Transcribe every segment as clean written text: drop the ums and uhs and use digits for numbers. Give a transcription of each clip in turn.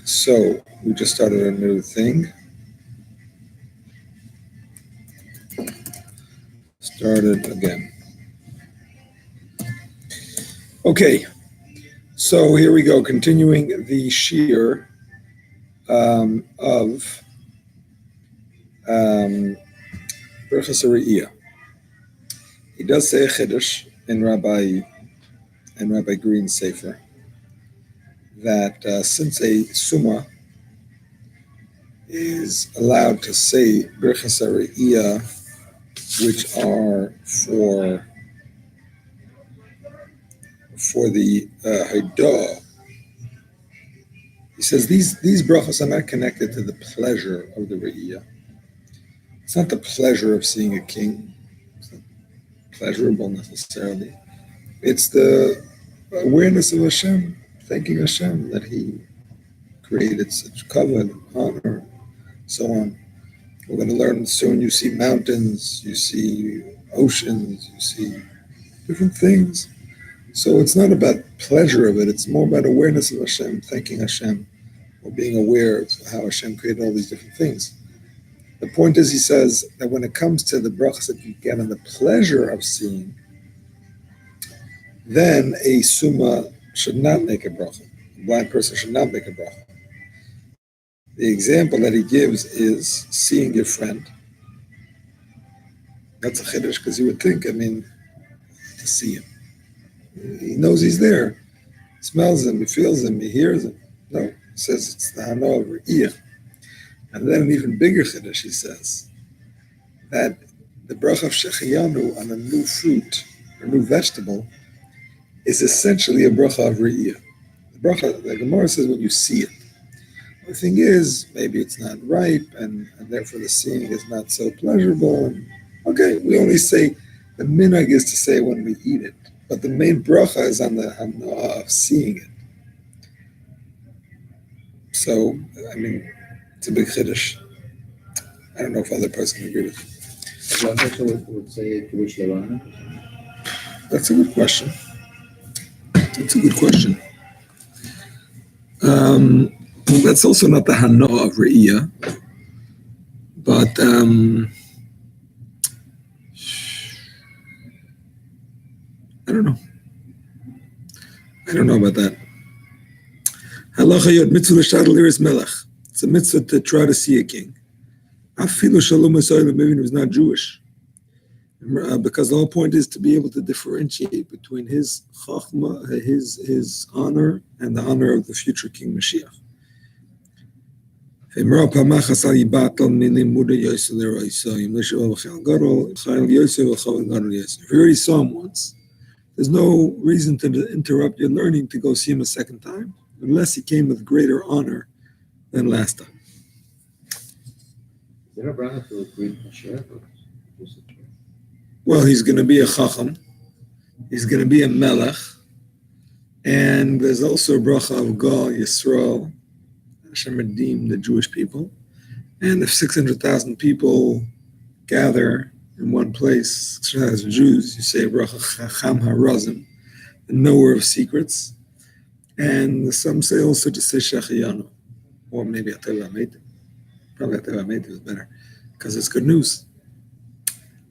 so we just started a new thing. Started again. Okay, so here we go, continuing the shiur of Birchos HaNehenin. He does say a chiddush in Rabbi Green's Sefer that since a summa is allowed to say Birchos HaNehenin, which are for the Haidah, he says these brachos are not connected to the pleasure of the Re'iyah. It's not the pleasure of seeing a king. It's not pleasurable necessarily. It's the awareness of Hashem, thanking Hashem that He created such kavod, honor, so on. We're going to learn soon. You see mountains, you see oceans, you see different things. So it's not about pleasure of it. It's more about awareness of Hashem, thanking Hashem, or being aware of how Hashem created all these different things. The point is, he says that when it comes to the brachos that you get on the pleasure of seeing, then a summa should not make a bracha. A blind person should not make a bracha. The example that he gives is seeing your friend. That's a chiddush, because you would think, to see him. He knows he's there. He smells him, he feels him, he hears him. No, he says it's the hana of Re'iyah. And then an even bigger chiddush, he says, that the bracha of shechiyanu on a new fruit, or new vegetable, is essentially a bracha of Re'iyah. The bracha, the Gemara says, when you see it. The thing is, maybe it's not ripe, and therefore the seeing is not so pleasurable. And okay, we only say, the minhag is to say when we eat it. But the main bracha is on the hana of seeing it. So, it's a big chiddush. I don't know if other person agree with it. One person would say Jewish Levana. That's a good question. That's also not the hana of Re'iyah. But I don't know about that. Halacha yod mitzvah l'shadal liris melech. It's a mitzvah to try to see a king. Afilu shalom hasoyim, maybe he was not Jewish. Because the whole point is to be able to differentiate between his chachma, his honor, and the honor of the future King Mashiach. If you already saw him once, there's no reason to interrupt your learning to go see him a second time, unless he came with greater honor than last time. Is there a bracha to greet Mashiach? Well, he's going to be a chacham, he's going to be a melech, and there's also a bracha of Gal Yisrael, Hashem redeemed the Jewish people. And if 600,000 people gather in one place, 600,000 Jews, you say bracha chacham harazim, the knower of secrets. And some say also to say shechiyanu, or maybe atel v'ameitim. Probably atel v'ameitim is better, because it's good news.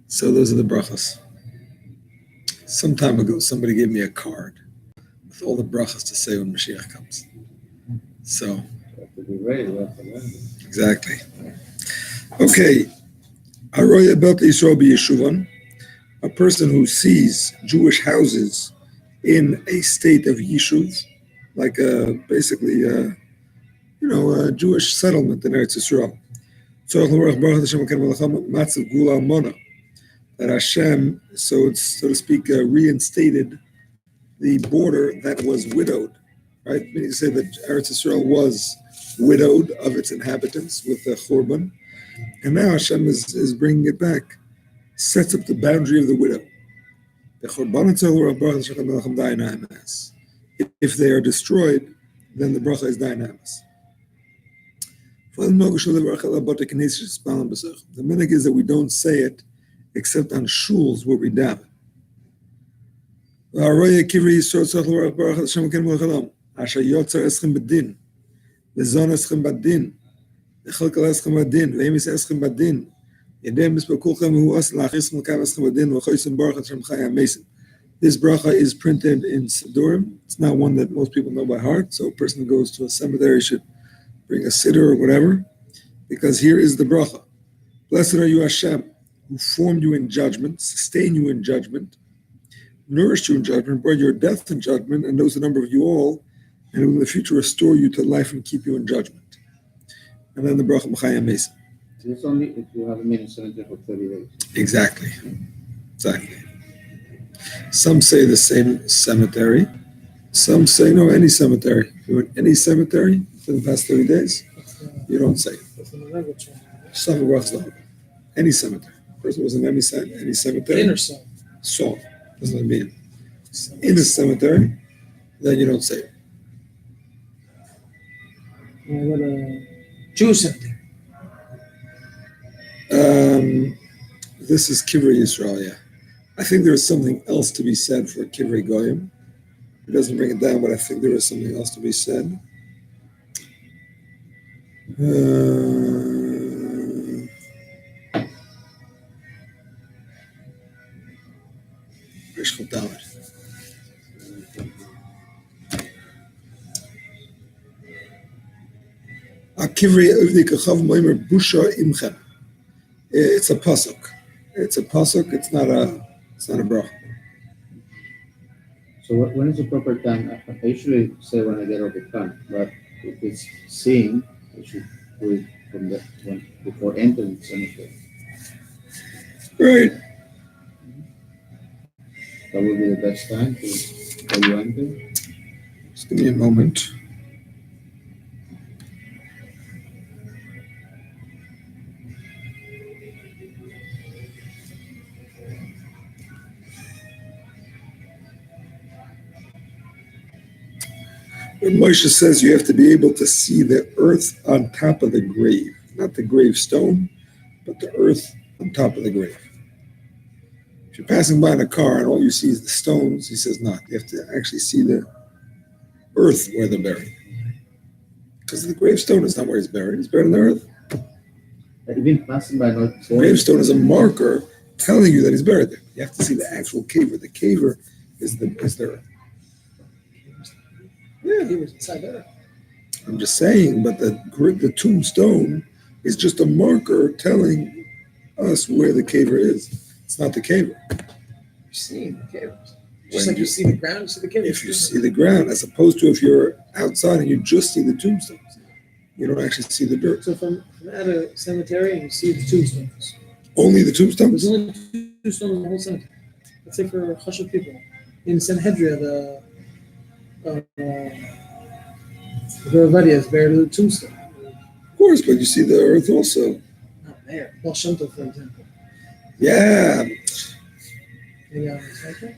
So those are the brachos. Some time ago, somebody gave me a card with all the brachos to say when Mashiach comes. So, exactly. Okay. Haroya belt Yisrael b'yeshuvan, a person who sees Jewish houses in a state of yishuv, like basically a Jewish settlement in Eretz Yisrael. That Hashem, so to speak, reinstated the border that was widowed, right? Meaning to say that Eretz Yisrael was widowed of its inhabitants with the Churban, and now Hashem is bringing it back, sets up the boundary of the widow. If they are destroyed, then the bracha is dynamis. The minhag is that we don't say it except on shuls where we daven. וזון אסכם בדין, וחלקל אסכם בדין, ואמיס אסכם בדין, ידי מספר כולכם הוא אס להכניסכם לקו אסכם בדין, וחויסם ברוך אתכם חי המסן. This bracha is printed in Sidurim. It's not one that most people know by heart, so a person who goes to a cemetery should bring a siddur or whatever, because here is the bracha. Blessed are you, Hashem, who formed you in judgment, sustained you in judgment, nourished you in judgment, brought your death in judgment, and knows the number of you all, and will in the future restore you to life and keep you in judgment. And then the bracha Machayim Mesa. So it's only if you have a minute cemetery for 30 days. Exactly. Some say the same cemetery. Some say no, any cemetery. If you're in any cemetery for the past 30 days, you don't say it. Some brachas don't. Any cemetery. Person was in any cemetery. In or so. So, doesn't mean in a cemetery, then you don't say it. What a Jewish cemetery. This is Kivrei Yisrael, yeah. I think there is something else to be said for Kivrei Goyim. It doesn't bring it down, but I think there is something else to be said. It's a pasuk. It's a pasuk. It's not a bracha. So when is the proper time? I usually say when I get off the car, but if it's seeing, I should do it from before entering the cemetery. Right. That would be the best time for you enter. Just give me a moment. When Moshe says you have to be able to see the earth on top of the grave, not the gravestone, but the earth on top of the grave. If you're passing by in a car and all you see is the stones, he says not. You have to actually see the earth where they're buried. Because the gravestone is not where he's buried. He's buried in the earth. Even passing by not The gravestone is a marker telling you that he's buried there. You have to see the actual caver. The caver is the earth. Yeah, he was inside there. I'm just saying, but the tombstone is just a marker telling us where the caver is. It's not the caver. You're seeing the cavers. Just like you see the ground, you see the cavers. If you see the ground, as opposed to if you're outside and you just see the tombstones, you don't actually see the dirt. So from at a cemetery and you see the tombstones. Only the tombstones? There's only two stones in the whole cemetery. Let's say for Chashav people. In Sanhedria, the Vadia is buried with a tombstone. Of course, but you see the earth also. Not there. Baal Shem Tov, for example. Yeah. Maybe on the cemetery?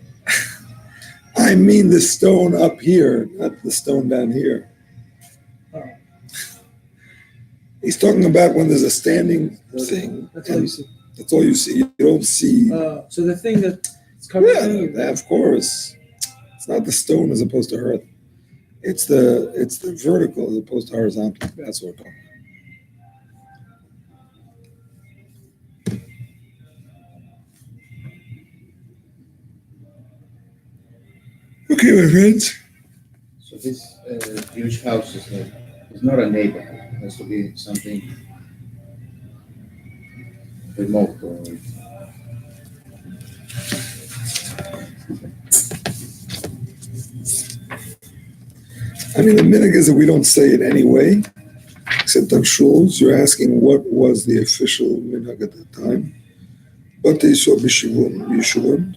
I mean the stone up here, not the stone down here. Oh. He's talking about when there's a standing thing. That's all you see. That's all you see. You don't see. So the thing that's covered in Yeah, of course. It's not the stone as opposed to earth. It's the vertical as opposed to horizontal. That's what we're talking about. Okay, my friends. So this Jewish house is not a neighborhood. It has to be something remote. I mean, the minhag is that we don't say it anyway, except on shuls. You're asking what was the official minhag at that time. Batei Yisrael b'Yeshuvim.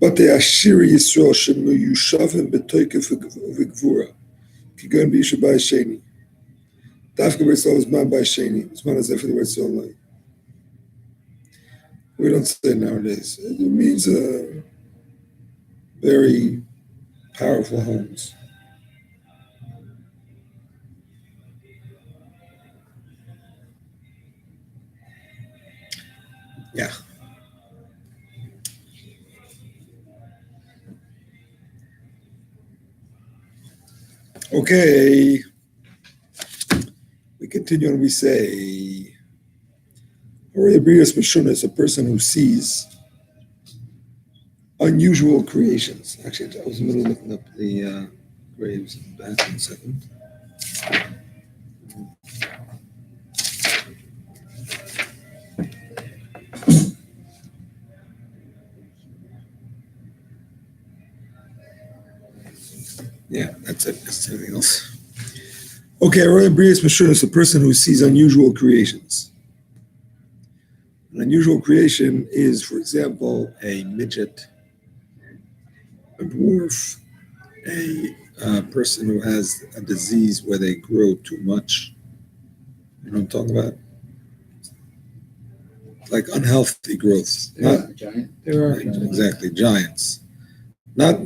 Batei Ashiri Yisrael shemu yushavim b'toikef v'gvura. Kigon b'Yishuv b'Hasheni. Dafka b'Yisrael is man b'Hasheni. It's man as for the Yisrael. We don't say it nowadays. It means very powerful homes. Yeah. Okay. continue and we say, is a person who sees unusual creations. Actually, I was in the middle of looking up the graves. Back in a second. Yeah, that's it. That's everything else. Okay, is a person who sees unusual creations. An unusual creation is, for example, a midget, a dwarf, a person who has a disease where they grow too much. You know what I'm talking about? Like unhealthy growth. Not giant. There are Exactly, giants. Not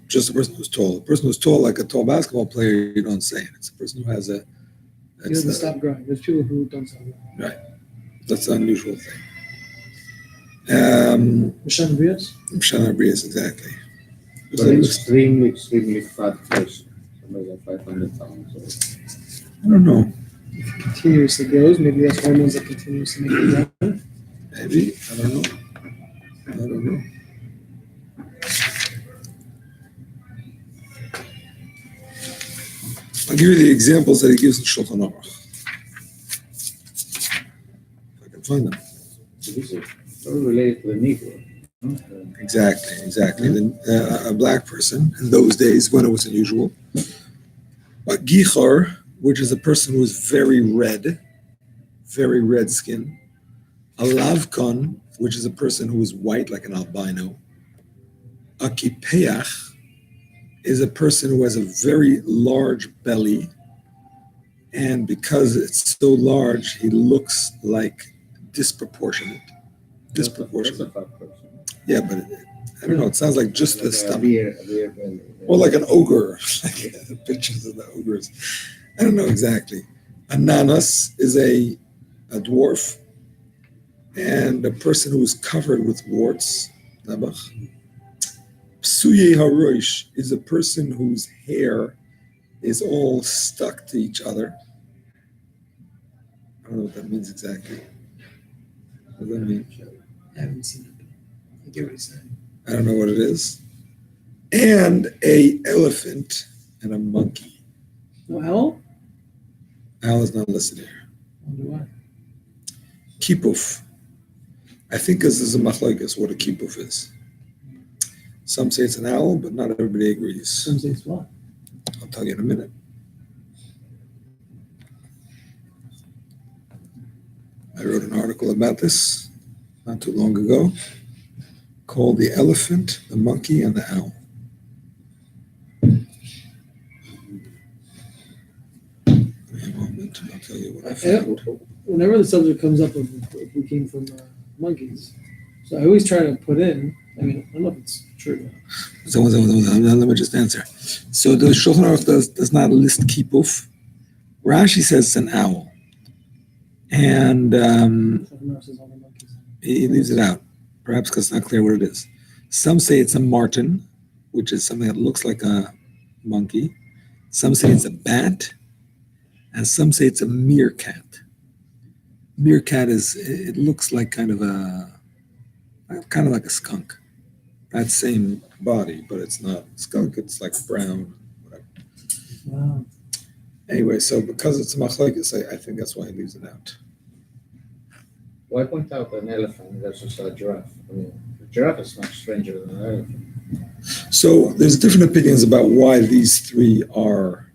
just a person who's tall. A person who's tall, like a tall basketball player, you don't say it. It's a person who has a. He doesn't stop growing. There's people who don't stop growing. Right. That's an unusual thing. Seder Birchos? Seder Birchos, exactly. But an extremely fat person. Somebody like 500 pounds. I don't know. If it continuously grows, maybe that's hormones that continuously make it grow. Maybe. I don't know. I'll give you the examples that he gives in Shulchan Aruch. If I can find them. This is very related to the Negro. Exactly. Then a black person in those days when it was unusual. A gichar, which is a person who is very red skin. A lavkon, which is a person who is white, like an albino. A kipeach is a person who has a very large belly, and because it's so large, he looks like disproportionate. That's a fat person. Yeah, but I don't know. It sounds like just the stomach. A beer belly. Or like an ogre, like pictures of the ogres. I don't know exactly. A nanas is a dwarf, and a person who is covered with warts. Nabach. Psuye harosh is a person whose hair is all stuck to each other. I don't know what that means exactly. What does that mean? I haven't seen it. I get what he's saying. I don't know what it is. And a elephant and a monkey. No owl? Owl is not listed here. I wonder why. Kipuf. I think this is a machlokes what a kipuf is. Some say it's an owl, but not everybody agrees. Some say it's what? I'll tell you in a minute. I wrote an article about this not too long ago called The Elephant, the Monkey, and the Owl. Wait a moment, I'll tell you what I found. Whenever the subject comes up of if we came from monkeys, so I always try to put in, I mean, I don't know if it's true. So, let me just answer. So the Shulchan Aruch does not list kipuf. Rashi says it's an owl. And he leaves it out, perhaps because it's not clear what it is. Some say it's a marten, which is something that looks like a monkey. Some say it's a bat, and some say it's a meerkat. Meerkat it looks like kind of like a skunk. That same body, but it's not skunk. It's like brown, whatever. Wow. Anyway, so because it's a machlokes, I think that's why he leaves it out. Why point out an elephant versus a giraffe? I mean, a giraffe is much stranger than an elephant. So there's different opinions about why these three are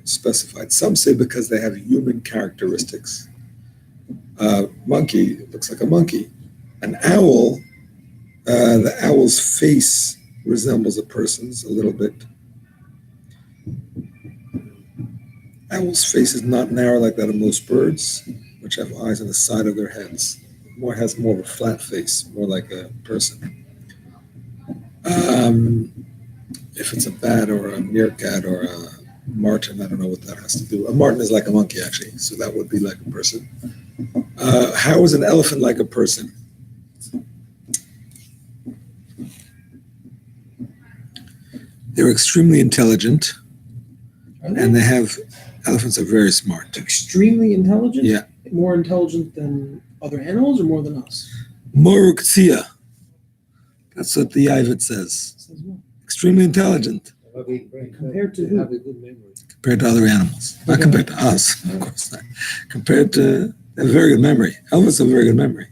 specified. Some say because they have human characteristics. Monkey looks like a monkey. An owl, the owl's face resembles a person's a little bit. Owl's face is not narrow like that of most birds, which have eyes on the side of their heads. Has more of a flat face, more like a person. If it's a bat or a meerkat or a marten, I don't know what that has to do. A marten is like a monkey, actually, so that would be like a person. How is an elephant like a person? They're extremely intelligent, and they have Elephants are very smart. Extremely intelligent? Yeah. More intelligent than other animals or more than us? Moruktia. That's what the Ivet says. Says what? Extremely intelligent Compared to who? compared to other animals. Not compared to us, of course not. Compared to, they have a very good memory. Elephants have a very good memory.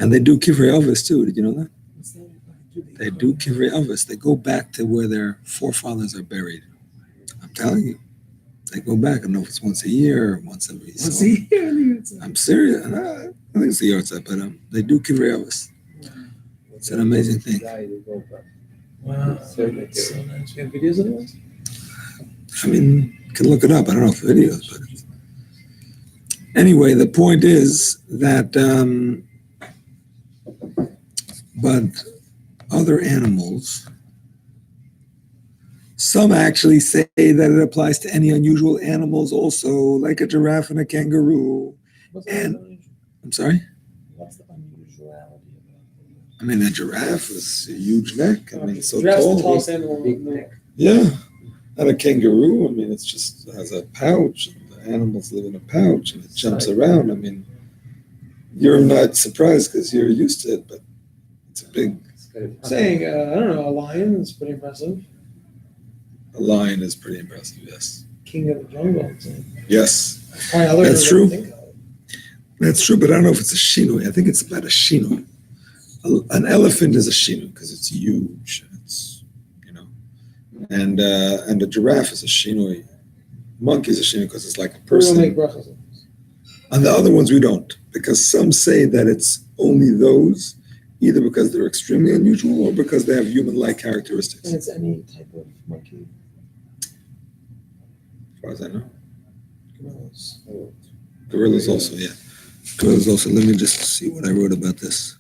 And they do Kivrei Elvis too. Did you know that? What's that? They do Kivrei Elvis. They go back to where their forefathers are buried. I'm telling you. They go back. I don't know if it's once a year or once every so. Once a year? I think it's I'm serious. I think it's the yahrzeit, but they do Kivrei Elvis. It's an amazing thing. Wow. That's so nice. We have videos of those? I mean, you can look it up. I don't know if videos, but anyway, the point is that, but other animals, some actually say that it applies to any unusual animals also, like a giraffe and a kangaroo. What's And- unusual? I'm sorry? What's the unusuality about I mean, a giraffe is a huge neck. I mean, so Giraffe's the tall. tallest animal in the world. Yeah. And a kangaroo, I mean, it's just it has a pouch. And the animals live in a pouch and it jumps around. I mean, you're not surprised because you're used to it, but it's a big. Saying, I don't know, a lion is pretty impressive. A lion is pretty impressive, yes. King of the jungle. I'm saying. Yes, Probably other That's than I true. think of. that's true, but I don't know if it's a shinoi. I think it's about a shinoi. An elephant is a shinoi because it's huge. It's, you know, and a giraffe is a shinoi. Monkey is a shinoi because it's like a We don't person. make brachos. On the other ones, we don't, because some say that it's only those, either because they're extremely unusual or because they have human-like characteristics. And it's any type of monkey. As far as I know. Gorillas. Gorillas also, yeah. Gorillas also. Let me just see what I wrote about this.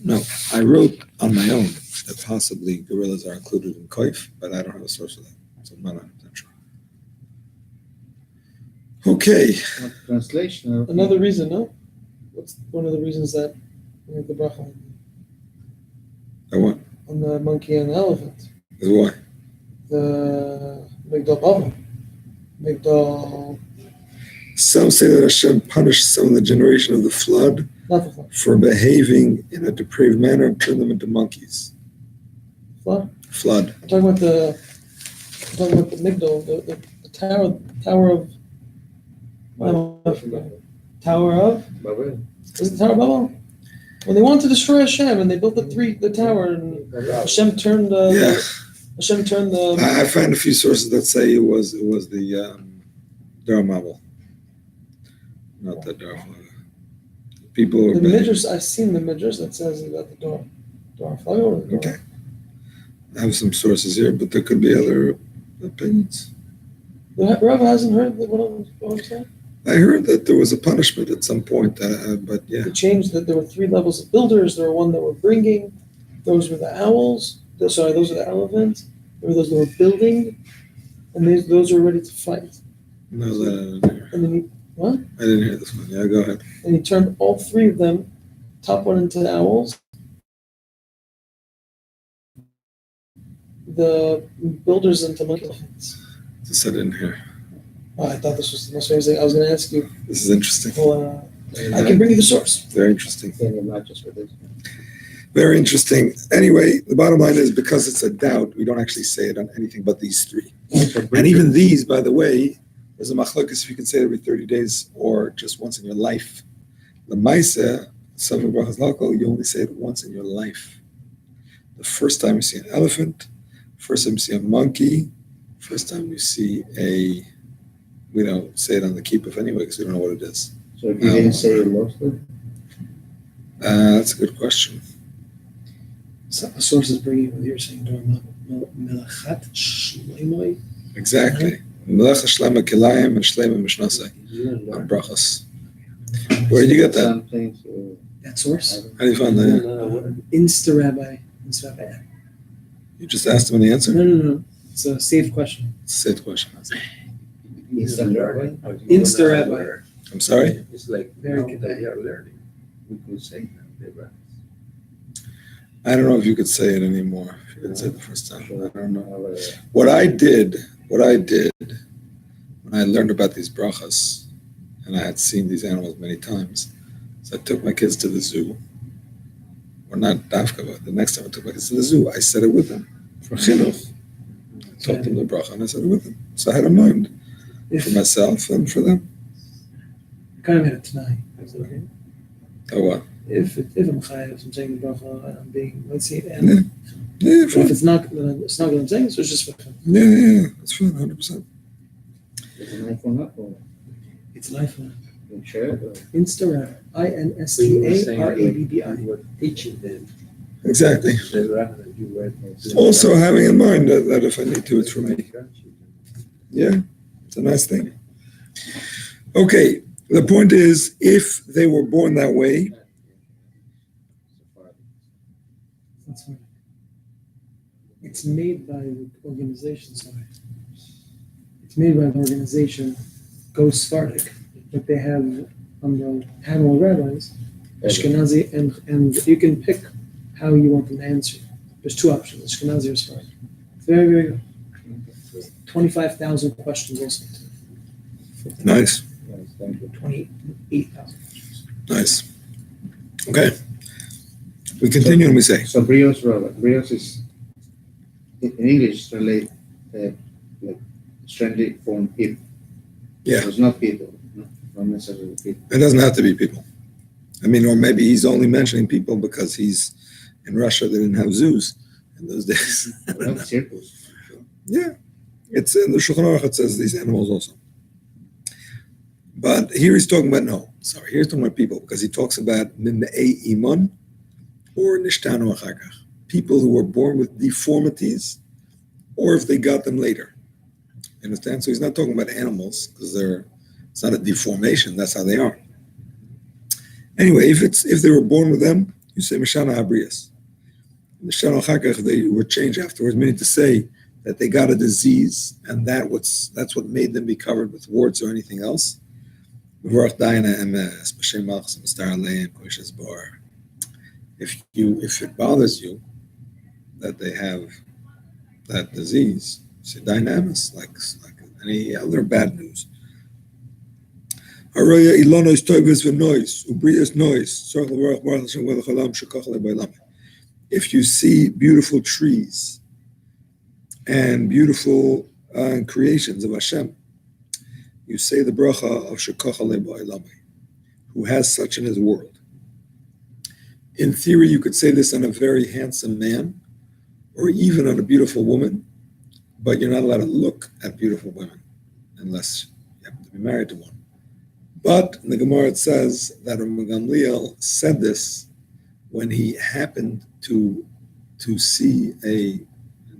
No, I wrote on my own that possibly gorillas are included in Koif, but I don't have a source for that, so I'm not 100% sure. Okay. What translation? of- Another reason, no? What's one of the reasons that we have the bracha I want. on the monkey and the elephant? Is why? The Migdal Bava. Migdal, Some say that Hashem punished some of the generation of the flood not the flood. for behaving in a depraved manner and turned them into monkeys. Flood? Flood. I'm talking about the Migdal, the tower of, I forgot. Tower of? Babel. Is it Tower of Babel? When they wanted to destroy Hashem and they built the tower and Hashem turned Yeah. Hashem turned the I found a few sources that say it was the Dar Mabel, not the Dar. People were Midrash. I've seen the Midrash that says about the door. Okay. I have some sources here, but there could be other opinions. The Rav hasn't heard what I'm saying? I heard that there was a punishment at some point, but yeah. It changed that there were 3 levels of builders. There were one that were bringing. Those were the owls. Those are the elephants. There were those that were building, and those were ready to fight. No, that I didn't hear. And then I didn't hear this one. Yeah, go ahead. he turned all 3 of them, top one into owls, the builders into elephants. This I didn't hear. Oh, I thought this was the most amazing. I was going to ask you. This is interesting. Well, I can bring you the source. Very interesting. Not just for this. Very interesting. Anyway, the bottom line is because it's a doubt, we don't actually say it on anything but these 3. And even these, by the way, there's a machlokes if you can say it every 30 days or just once in your life. The Maisa, Seder Birchos HaNehenin, you only say it once in your life. The first time you see an elephant, first time you see a monkey, first time you see we don't say it on the kippah anyway because we don't know what it is. So if you didn't say it mostly? That's a good question. So the source is bringing what you're saying. Melachat Shleimoi. Exactly. Melech Shlema Kilayim and Shlema Mishnasai. On Brachos. Where did you get that? Something, so That source? How do you find that? Insta Rabbi app. You just asked him and he answered? No. It's a saved question. It's a safe question. instant learning. Insta Rabbi. I'm sorry? It's like Very now good. they are learning. We could say now they're right. I don't know if you could say it anymore. If you could say it the first time. I don't know. What I did when I learned about these brachas, and I had seen these animals many times, so I took my kids to the zoo. Or not Dafka, but the next time I took my kids to the zoo, I said it with them for chinuch. I taught them the bracha and I said it with them. So I had a mind for myself and for them. Kind of had it tonight. Is it okay? Oh, what? If I'm chayav, if I'm saying the bracha, and I'm being, let's say, Yeah, and fine. if it's not what I'm saying, so it's just for him. Yeah, that's fine, 100%. It's an iPhone app or It's an iPhone. you can share it or? Instagram. INSTARABBI. Teaching them. Exactly. Rather than you were. Also having in mind that if I need to, it's for me. Yeah, it's a nice thing. Okay, the point is, if they were born that way, That's right. It's made by the organization, sorry. It's made by the organization, Go Sephardic, but they have on the panel of rabbis, Ashkenazi, and you can pick how you want them to answer. There's two options, Ashkenazi or Sephardic. Very, very good. 25,000 questions also. nice, Yes, thank you. 28,000 questions. nice. Okay, we continue and we say, So Brios, Robert. Brios is in English translate like strangely from people. Yeah. So it's not people, not necessarily people. it doesn't have to be people. I mean, or maybe he's only mentioning people because he's in Russia, they didn't have zoos in those days. Well, circles. Yeah, it's in the Shulchan Aruch, it says these animals also. But here he's talking about, here he's talking about people, because he talks about Mimei Iman or Nishtanu Achakach, people who were born with deformities, or if they got them later. You understand? So he's not talking about animals, because it's not a deformation, that's how they are. Anyway, if they were born with them, you say Mishana Habrias. Nishtanu Achakach, they were changed afterwards, meaning to say that they got a disease, and that's what made them be covered with warts or anything else. If it bothers you that they have that disease, say dynamis, like any other bad news. If you see beautiful trees and beautiful creations of Hashem, you say the bracha of Shekachale Ba'ilami, who has such in his world. In theory, you could say this on a very handsome man, or even on a beautiful woman, but you're not allowed to look at beautiful women unless you happen to be married to one. But in the Gemara it says that Rabbi Gamliel said this when he happened to see a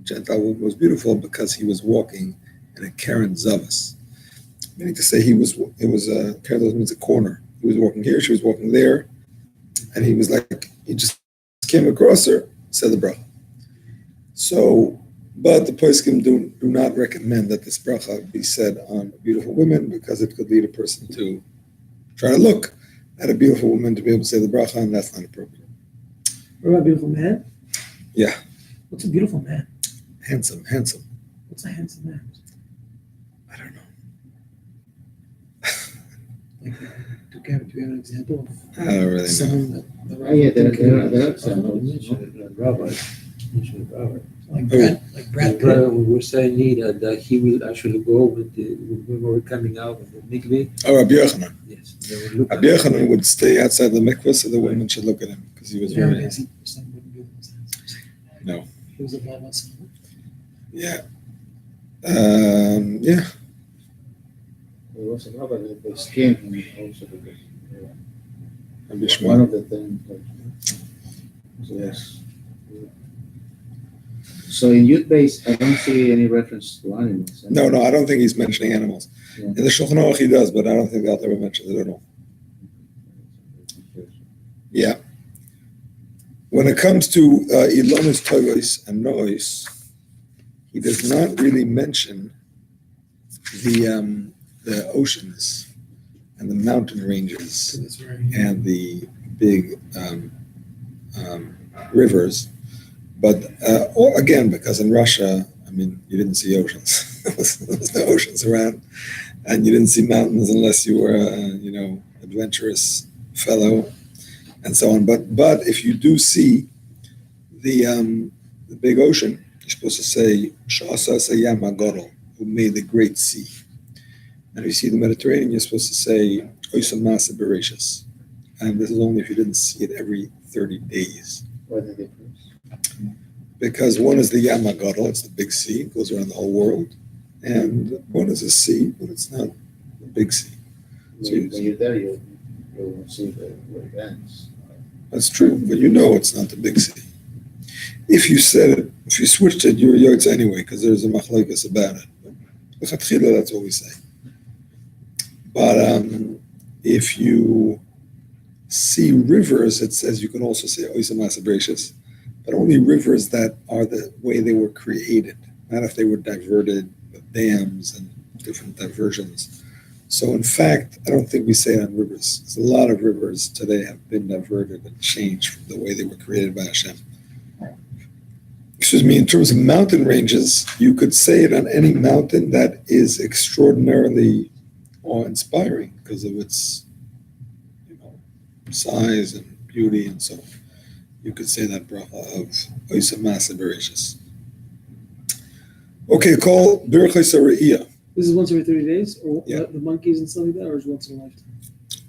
Gentile woman who was beautiful because he was walking in a Karen Zavas. Meaning to say it was a Karen means a corner. He was walking here, she was walking there, and he was like, he just came across her, said the bracha. So, but the poskim do not recommend that this bracha be said on beautiful women because it could lead a person to try to look at a beautiful woman to be able to say the bracha, and that's not appropriate. What about a beautiful man? Yeah. What's a beautiful man? Handsome. What's a handsome man? I don't know. Like, do you have an example of I don't really know. someone that Yeah, there are Examples. Robert. like Brad Brad Pitt? We were saying here that he will actually go when we were coming out of the mikveh. Oh, Rabbi Yochanan. Yes. They will look Rabbi Yochanan would stay outside the mikveh so the women should look at him because he was very handsome. No. He was a Vavas. Yeah. Yeah. There was another that they skinned him also because Rabbi one Shmuel. of the things that yes. So in youth base, I don't see any reference to animals. No, I don't think he's mentioning animals. Yeah. In the Shulchan Aruch he does, but I don't think the Alter Rebbe mentions it at all. Yeah. When it comes to Ilonis, Toyos, and Nois, he does not really mention the oceans and the mountain ranges That's very and the big rivers. But again, because in Russia, I mean, you didn't see oceans. There was no oceans around, and you didn't see mountains unless you were adventurous fellow, and so on. But if you do see the big ocean, you're supposed to say Shasa Sayam Agadol, who made the great sea. And if you see the Mediterranean, you're supposed to say Oisam Masa Bereshis. And this is only if you didn't see it every 30 days. What the difference? Because one is the Yam Agadol, it's the big sea, it goes around the whole world. And one is a sea, but it's not a big sea. When you're there, you'll see where it ends. That's true, but you know it's not the big sea. If you said it, if you switched it, you're yotz anyway, because there's a machlokes about it. But that's what we say. But if you see rivers, it says you can also say oisam asabratius, but only rivers that are the way they were created, not if they were diverted with dams and different diversions. So in fact, I don't think we say it on rivers. Because a lot of rivers today have been diverted and changed from the way they were created by Hashem. Excuse me, in terms of mountain ranges, you could say it on any mountain that is extraordinarily awe-inspiring because of its size and beauty and so on. You could say that bracha of Oisam Masa Bereshis. Okay, call Birchos HaNehenin. This is once every 30 days, or Yeah. the monkeys and stuff like that, or is once in a lifetime?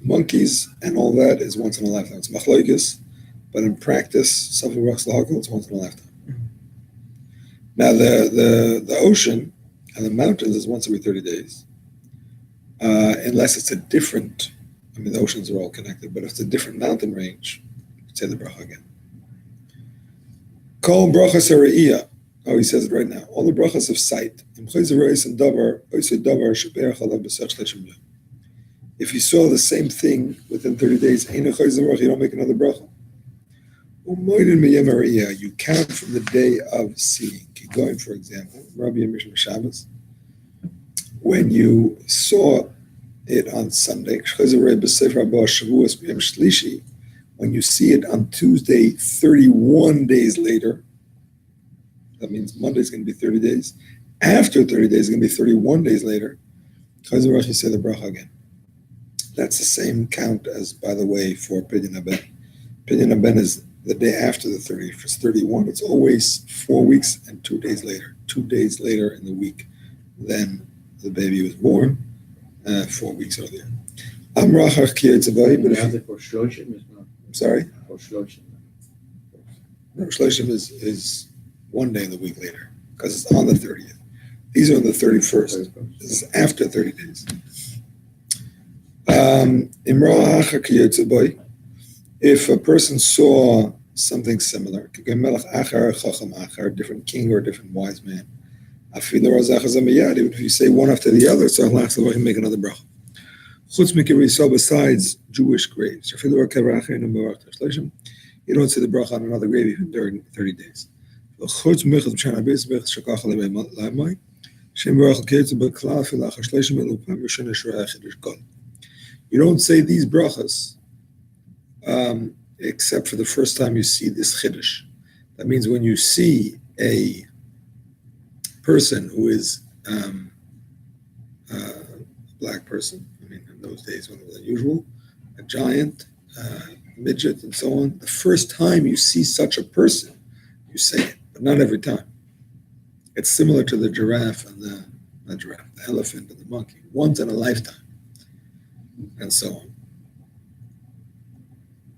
Monkeys and all that is once in a lifetime. It's machlokes, but in practice, something Brachos lahakol, it's once in a lifetime. Now the ocean and the mountains is once every 30 days, unless it's a different. I mean, the oceans are all connected, but if it's a different mountain range, say the bracha again. Kol Brachos HaNehenin. Oh, he says it right now. All the brachas of sight. If you saw the same thing within 30 days, you don't make another bracha. You count from the day of seeing. Going, for example, Rabbi Mishma Shabbos, when you saw it on Sunday, when you see it on Tuesday, 31 days later, that means Monday's going to be 30 days. After 30 days, it's going to be 31 days later. You say the bracha again. That's the same count as, by the way, for Pidyon Haben. Pidyon Haben is the day after the 30. If it's 31, it's always 4 weeks and 2 days later. 2 days later in the week than the baby was born, 4 weeks earlier. I'm For Shloshim is not. I'm sorry? For Shloshim. No, Shloshim is 1 day in the week later because it's on the 30th. These are on the 31st. This is after 30 days. If a person saw something similar, a different king or a different wise man, even if you say one after the other, so Allah make another bracha. Besides Jewish graves, you don't say the bracha on another grave even during 30 days. You don't say these brachas except for the first time you see this chiddush. That means when you see a person who is a black person, I mean in those days when it was unusual, a giant, midget, and so on, the first time you see such a person, you say it, but not every time. It's similar to the giraffe and the elephant and the monkey, once in a lifetime, and so on.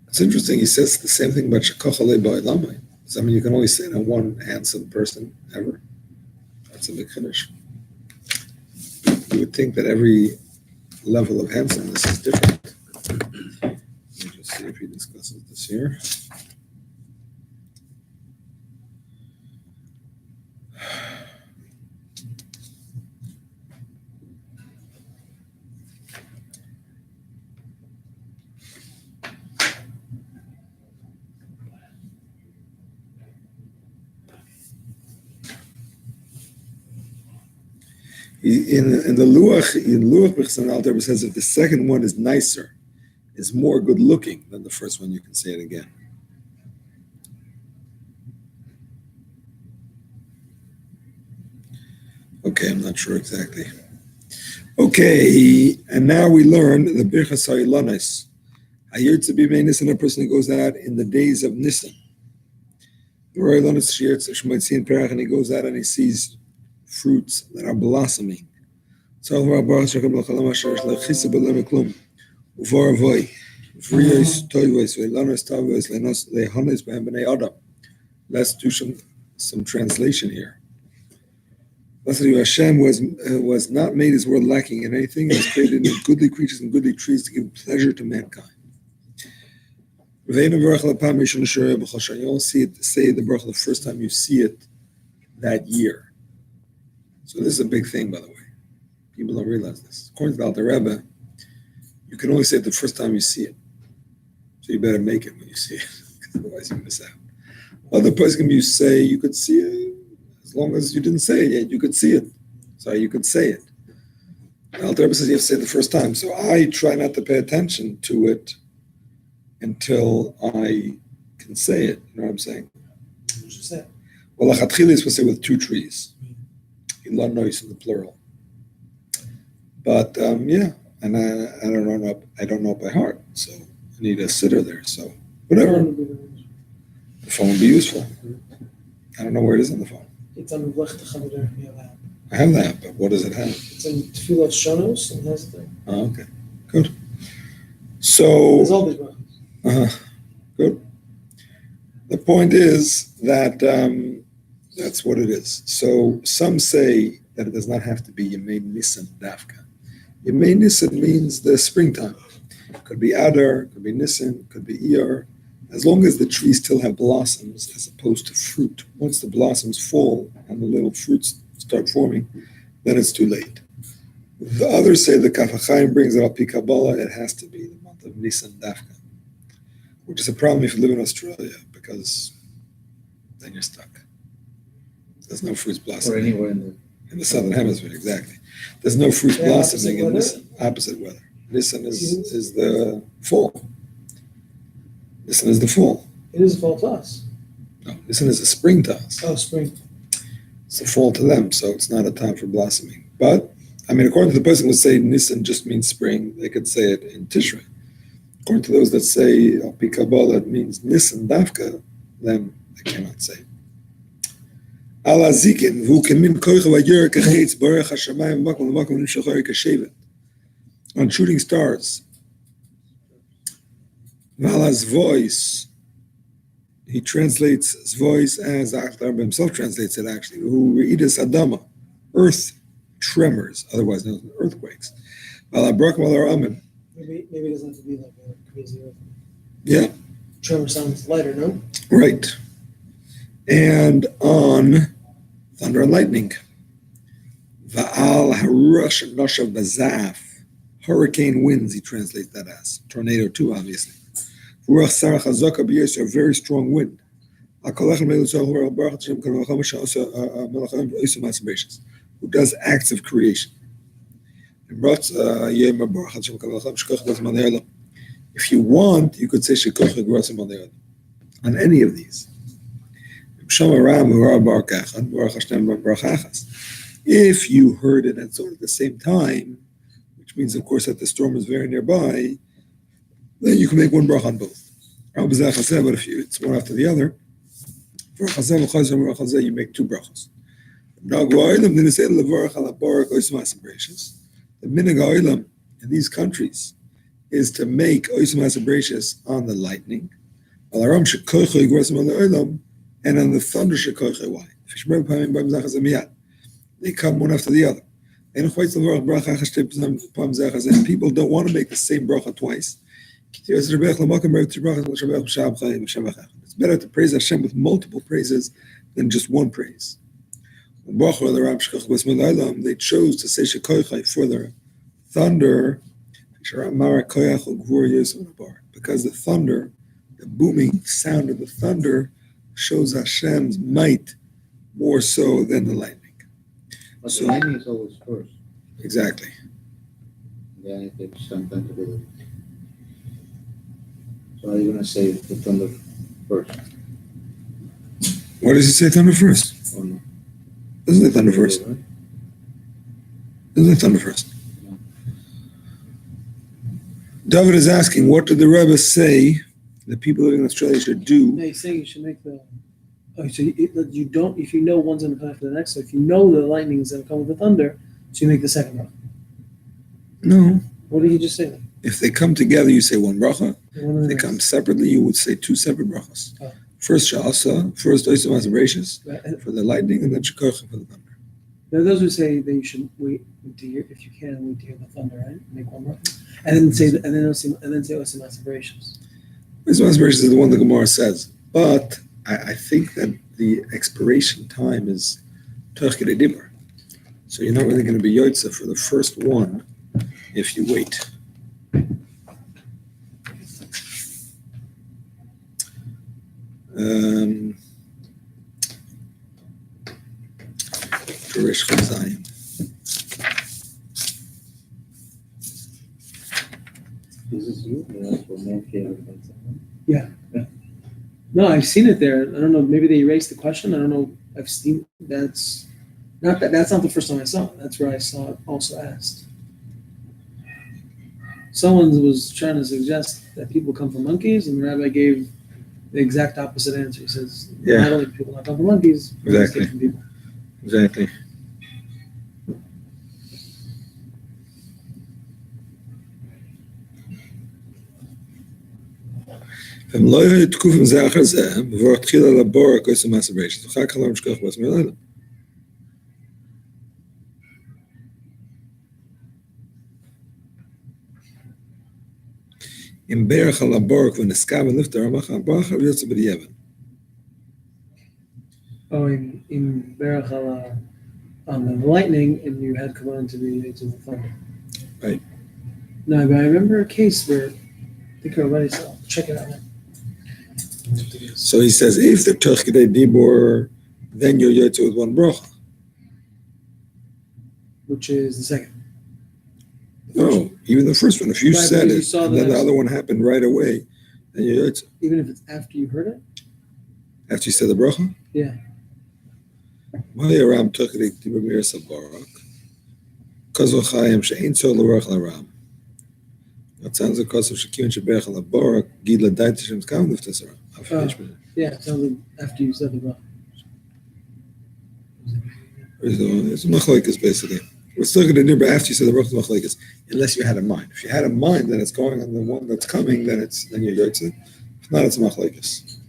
It's interesting, he says the same thing about Shekachalei Ba'ilamai. So, I mean, you can only say it on one handsome person ever. That's a big finish. You would think that every level of handsomeness is different. Let me just see if he discusses this here. In the Luach Bechsan Alter says if the second one is nicer, is more good looking than the first one, you can say it again. Okay, I'm not sure exactly. Okay, and now we learn the Birchos HaNehenin. Hayir to be Nisan, a person who goes out in the days of Nisan. And he goes out and he sees fruits that are blossoming. Let's do some translation here. Blessed you, Hashem was not made his world lacking in anything. He was created in goodly creatures and goodly trees to give pleasure to mankind. You don't see it, say the Brachos the first time you see it that year. So this is a big thing, by the way. People don't realize this. According to the Alter Rebbe, you can only say it the first time you see it. So you better make it when you see it, otherwise you miss out. Other places can you say you could see it as long as you didn't say it yet. You could see it, so you could say it. The Alter Rebbe says you have to say it the first time. So I try not to pay attention to it until I can say it. You know what I'm saying? What you say? Well, lachatchila is supposed to say with two trees. Ilan nois in the plural. But yeah, and I don't know it by heart, so I need a sitter there. So whatever. The phone would be useful. I don't know where it is on the phone. It's on the Vlechtach you have app. I have that, but what does it have? It's in Tefillah Shonos and has the thing. Oh, okay, good. So There's all these brachos. good. The point is that that's what it is. So some say that it does not have to be Yemei Nisan Dafka. Yemei Nisan means the springtime. It could be Adar, could be Nisan, could be Iyar. As long as the trees still have blossoms as opposed to fruit. Once the blossoms fall and the little fruits start forming, then it's too late. The others say the Kaf HaChaim brings it up, Kabbalah, it has to be the month of Nisan Dafka, which is a problem if you live in Australia, because then you're stuck. There's no fruits blossoming. Or anywhere in the southern hemisphere, exactly. There's no fruits Yeah, blossoming in opposite Nisan. Opposite weather. Nisan is the fall. Nisan is the fall. It is a fall to us. No, Nisan is the spring to us. Oh, spring. It's a fall to them, so it's not a time for blossoming. But, I mean, according to the person who would say Nisan just means spring, they could say it in Tishrei. According to those that say Al Pi Kabbalah it means Nisan Dafka, then they cannot say it. Ala zikin, v'hu kemin koicha v'yer kachetz barech hashamayim v'makom v'makom nimshachar kashevet. On shooting stars. Vala's voice, he translates his voice as Alter Rebbe himself translates it actually. Who reidus adama, earth tremors, otherwise known as earthquakes. Vala brak vala amen. Maybe it doesn't have to be like a crazy earth. Yeah. Tremor sounds lighter, no? Right. And on thunder and lightning. Va'al harush noshav bazaf. Hurricane winds, he translates that as. Tornado too, obviously. Ruach sarach hazaka b'yos, a very strong wind. Who does acts of creation. If you want, you could say on any of these. If you heard it at sort of the same time, which means, of course, that the storm is very nearby, then you can make one bracha on both. But if it's one after the other, you make two brachos. The minhag ha'olam in these countries is to make oisim hasabrachos on the lightning, and on the thunder shekoiche. Why? They come one after the other. And people don't want to make the same bracha twice. It's better to praise Hashem with multiple praises than just one praise. They chose to say shekoichai for the thunder, because the thunder, the booming sound of the thunder, shows Hashem's might more so than the lightning. But the lightning is always first. Exactly. Then it takes some time to do it. So are you going to say the thunder first? What does he say thunder first? Or no? Doesn't say thunder first. Right? Do the thunder first. David is asking, what did the Rebbe say that people living in Australia should do? No, he's saying you should make the. Oh, so you don't. If you know one's going to come after the next, so if you know the lightning is going to come with the thunder, so you make the second bracha. No. What did he just say? If they come together, you say one bracha. One of If the they come separately, you would say two separate brachas. Oh. First Sha'asa, first Oisam Azabashis Right. And for the lightning, and then Shekocha for the thunder. there are those who say that you should wait to hear, if you can, wait to hear the thunder, right? Make one bracha, and then say Osim aspirations. Oisam Azabashis is the one the Gemara says, but I think that the expiration time is Toch Kedei Dibur. So you're not really going to be Yotze for the first one if you wait. Rish Chazayim. This is you? For man Yeah. No, I've seen it there. I don't know. Maybe they erased the question. I don't know. I've seen that's not the first time I saw it. That's where I saw it also asked. Someone was trying to suggest that people come from monkeys, and the rabbi gave the exact opposite answer. He says, not only do people not come from monkeys, but Exactly. from people. Exactly. הם לא היו תקופים זה אחר זה, בבור התחילה לבור הכוס המסברשת, ואחר כך לא משכוח בעצמי לילה. אם ברך על הבור ונסקה ונפטר, המחה הברכה ויוצא בדיעבד. Oh, in Berach on the lightning, and you had come on to the thunder. Right. No, but I remember a case where I think everybody saw. Check it out. So he says, if the Toch Kedei Dibur, then you're Yotze with one bracha. Which is the second. No, even the first one. If you Right, said because you it, saw and the then the next other one happened right away, then you're Yotze. Even if it's after you heard it? After you said the bracha? Yeah. Aram Toch Kedei Dibur Mirsa Barak. Kozol Chayim She'ein Tzor L'Ruach L'Ram. That sounds like Kosov Shekiyun Sheberach Al Barak Gid L'Dait Hashem Tkam L'Ftesara. Yeah, it sounds like after you said the bracha. It's machlekes basically. We're still going to do, but after you said the bracha machlekes, unless you had a mind. If you had a mind that it's going on the one that's coming, then you're yotze. If not, it's machlekes.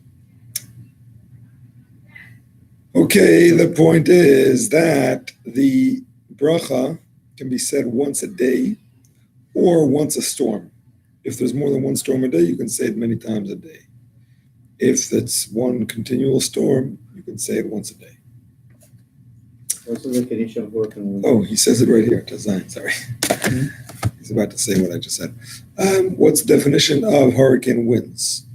Okay, the point is that the bracha can be said once a day or once a storm. If there's more than one storm a day, you can say it many times a day. If it's one continual storm, you can say it once a day. What's the definition of working with? Oh, he says it right here. Design, sorry. He's about to say what I just said. What's the definition of hurricane winds?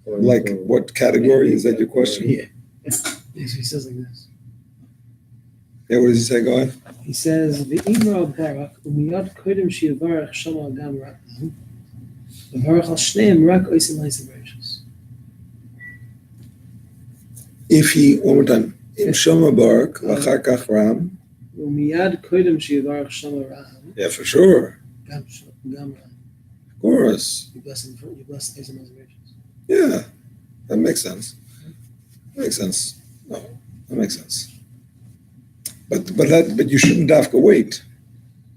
Like what category? Is that your question? Yeah. Yes, he says like this. Yeah, what does he say? Go ahead. He says, "V'imra barak umiyad kodim she'yivarach shama gam rakam v'varach al shneim rak oisim ha'isavashos." If he, one more time, Im Shama Barak, V'achar Kach Ram. Umiyad kodim she'yivarach shama ram Yeah, for sure. gam ram. Of course. You bless oisim ha'isavashos. Yeah, that makes sense. Makes sense. No, that makes sense. But you shouldn't have to wait.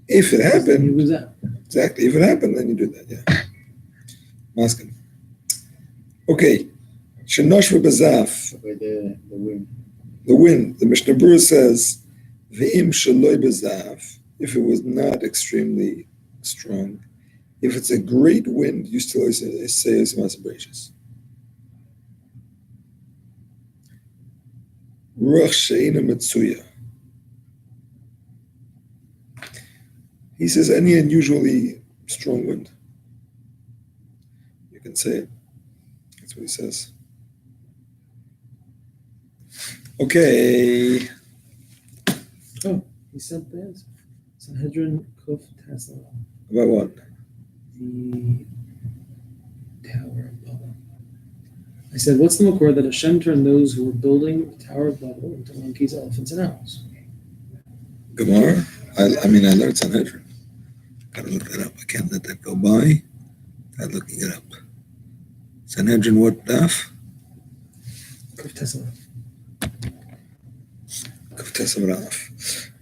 If it He happened, was that. exactly. If it happened, then you do that. Yeah. Masking. Okay. Shenosh v'bezaf. By the wind. The wind. The Mishnah Berurah says, "Ve'im shaloi bezaf." If it was not extremely strong, if it's a great wind, you still say "Masabrachos." Ruach she'eina metzuya. He says any unusually strong wind. You can say it. That's what he says. Okay. Oh, he sent the answer. Sanhedrin Kuf Tasla. About what? The Tower of Babel. I said, what's the makor that Hashem turned those who were building the Tower of Babel into monkeys, elephants, and owls? Gemara? I learned Sanhedrin. Gotta look that up. I can't let that go by. I'm looking it up. Sanhedrin, what daf?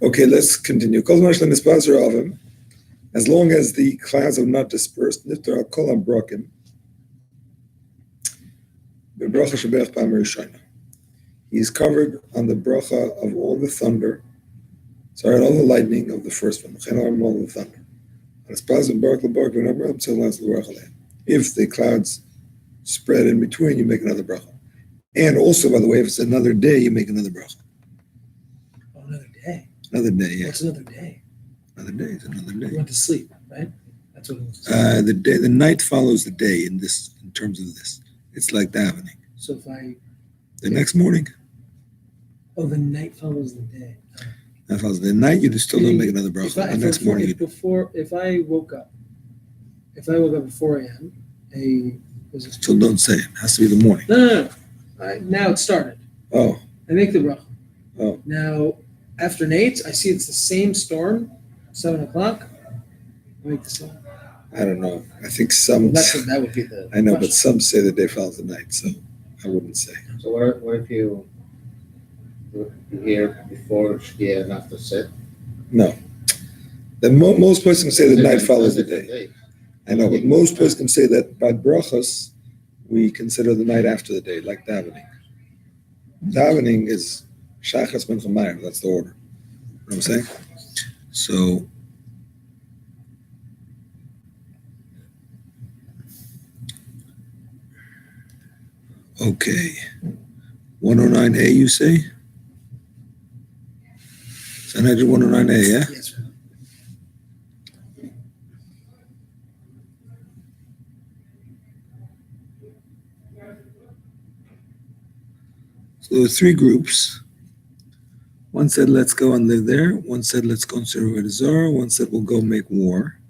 Okay, let's continue. As long as the clouds have not dispersed, he is covered on the bracha of all the thunder, all the lightning of the first one, all the thunder. If the clouds spread in between, you make another bracha. And also, by the way, if it's another day, you make another bracha. Oh, another day. Another day, yeah. What's another day? Another day is another day. You went to sleep, right? That's what it was. The night follows the day in terms of this. It's like davening. So The next morning. Oh, the night follows the day. That follows the night. You still don't make another bracha. The next morning. If I woke up at 4 a.m., Still don't say it. It has to be the morning. No. Now it started. Oh. I make the bracha. Oh. Now, after Nate, I see it's the same storm, 7 o'clock. I make the song. I don't know. I think some. That would be the. I know, question. but some say the day follows the night, so I wouldn't say. So what if you hear before Shkia and after set? No. Most persons say the night follows the day. I know, but most persons say that by Brachos, we consider the night after the day, like davening. Davening is Shachas Ben Chamayim, that's the order. You know what I'm saying? So, okay. 109A, you say? Sanhedrin 109A, yeah? Yes, sir. So there were three groups. One said, let's go and live there. One said, let's go and serve at Azor. One said, we'll go make war.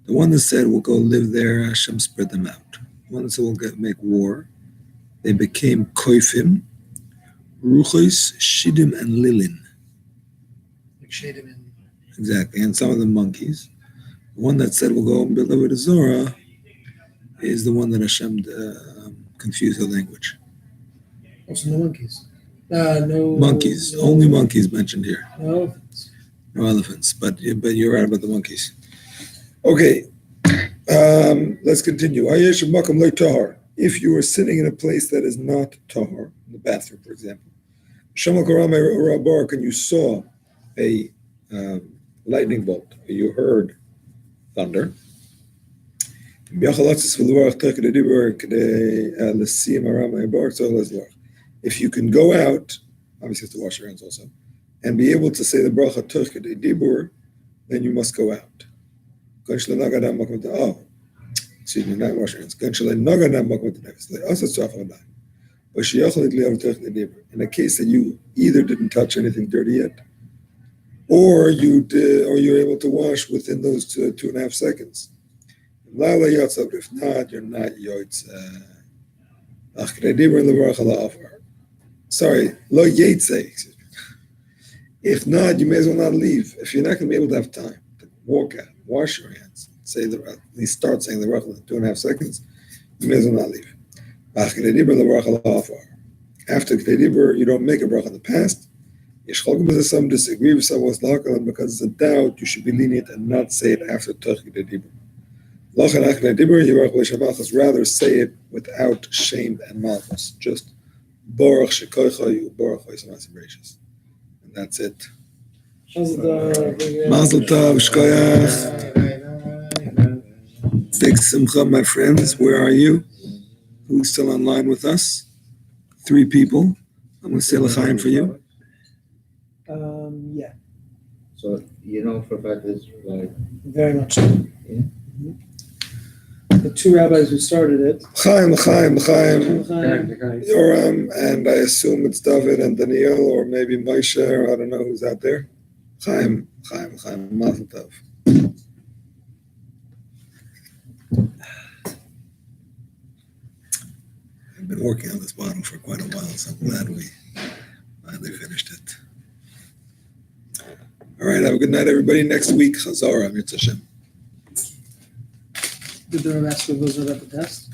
The one that said, we'll go live there, Hashem spread them out. The one that said, we'll make war. They became Koifim, Ruchos, Shidim, and Lilin. Like Shadim and. Exactly, and some of them monkeys. The one that said, we'll go and live at Azor is the one that Hashem confused the language. Also, no monkeys. No monkeys. Only monkeys mentioned here. No elephants. No elephants. But you're right about the monkeys. Okay. Let's continue. If you are sitting in a place that is not tahar, in the bathroom, for example, and you saw a lightning bolt, or you heard thunder. If you can go out, obviously you have to wash your hands also, and be able to say the bracha tuch kedei dibur, then you must go out. Oh, excuse me, not wash your hands. In a case that you either didn't touch anything dirty yet, or you're able to wash within those 2.5 seconds. If not, you're not yotze. Sorry, lo yetze. Excuse me. If not, you may as well not leave. If you're not going to be able to have time to walk out, wash your hands, at least start saying the bracha in 2.5 seconds, you may as well not leave. After kedei dibur, you don't make a bracha in the past. Some disagree with someone's lakalan because it's a doubt. You should be lenient and not say it after tuch kedei dibur. Rather say it without shame and malchus. Just Baruch shekoichayu, Baruch Seder Birchos. And that's it. Mazel tov, shkoyach. Big simcha, my friends. Where are you? Who's still online with us? 3 people. I'm going to say l'chaim for you. Yeah. So for a fact it's like Very much so. Yeah. The 2 rabbis who started it. Chaim, Yoram, and I assume it's David and Daniel, or maybe Moshe, or I don't know who's out there. Chaim, Mazel tov. I've been working on this bottle for quite a while, so I'm glad we finally finished it. All right, have a good night, everybody. Next week, Chazara, Mitzvah Hashem. Did the Rav ask if those are about the test?